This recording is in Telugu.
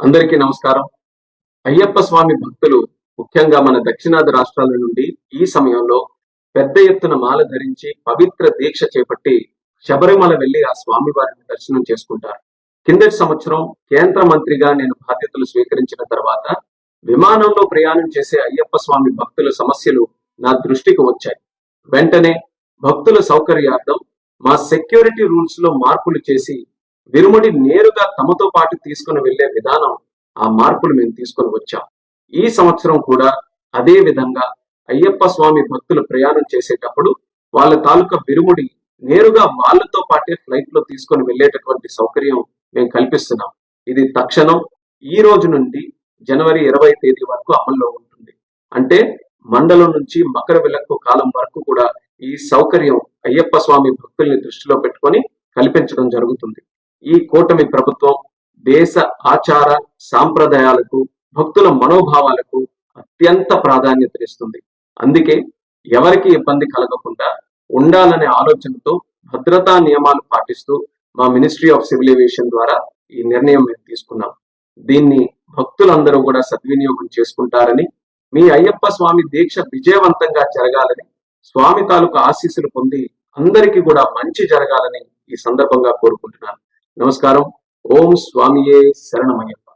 అందరికీ నమస్కారం. అయ్యప్ప స్వామి భక్తులు ముఖ్యంగా మన దక్షిణాది రాష్ట్రాల నుండి ఈ సమయంలో పెద్ద ఎత్తున మాల ధరించి పవిత్ర దీక్ష చేపట్టి శబరిమల వెళ్లి ఆ స్వామి వారిని దర్శనం చేసుకుంటారు. కిందటి సంవత్సరం కేంద్ర మంత్రిగా నేను బాధ్యతలు స్వీకరించిన తర్వాత విమానంలో ప్రయాణం చేసే అయ్యప్ప స్వామి భక్తుల సమస్యలు నా దృష్టికి వచ్చాయి. వెంటనే భక్తుల సౌకర్యార్థం మా సెక్యూరిటీ రూల్స్ లో మార్పులు చేసి విరుముడి నేరుగా తమతో పాటు తీసుకుని వెళ్లే విధానం, ఆ మార్పులు మేము తీసుకొని వచ్చాం. ఈ సంవత్సరం కూడా అదే విధంగా అయ్యప్ప స్వామి భక్తులు ప్రయాణం చేసేటప్పుడు వాళ్ళ తాలూకా విరుముడి నేరుగా వాళ్ళతో పాటే ఫ్లైట్ లో తీసుకొని వెళ్లేటటువంటి సౌకర్యం మేము కల్పిస్తున్నాం. ఇది తక్షణం ఈ రోజు నుండి జనవరి 20 తేదీ వరకు అమల్లో ఉంటుంది. అంటే మండలం నుంచి మకర విలక్కు కాలం వరకు కూడా ఈ సౌకర్యం అయ్యప్ప స్వామి భక్తుల్ని దృష్టిలో పెట్టుకొని కల్పించడం జరుగుతుంది. ఈ కూటమి ప్రభుత్వం దేశ ఆచార సాంప్రదాయాలకు, భక్తుల మనోభావాలకు అత్యంత ప్రాధాన్యతనిస్తుంది. అందుకే ఎవరికి ఇబ్బంది కలగకుండా ఉండాలనే ఆలోచనతో భద్రతా నియమాలు పాటిస్తూ మా మినిస్ట్రీ ఆఫ్ సివిల్ ఏవియేషన్ ద్వారా ఈ నిర్ణయం మేము తీసుకున్నాం. దీన్ని భక్తులందరూ కూడా సద్వినియోగం చేసుకుంటారని, మీ అయ్యప్ప స్వామి దీక్ష విజయవంతంగా జరగాలని, స్వామి తాలూకు ఆశీస్సులు పొంది అందరికీ కూడా మంచి జరగాలని ఈ సందర్భంగా కోరుకుంటున్నాను. నమస్కారం. ఓం స్వామియే శరణమయ్యప్ప.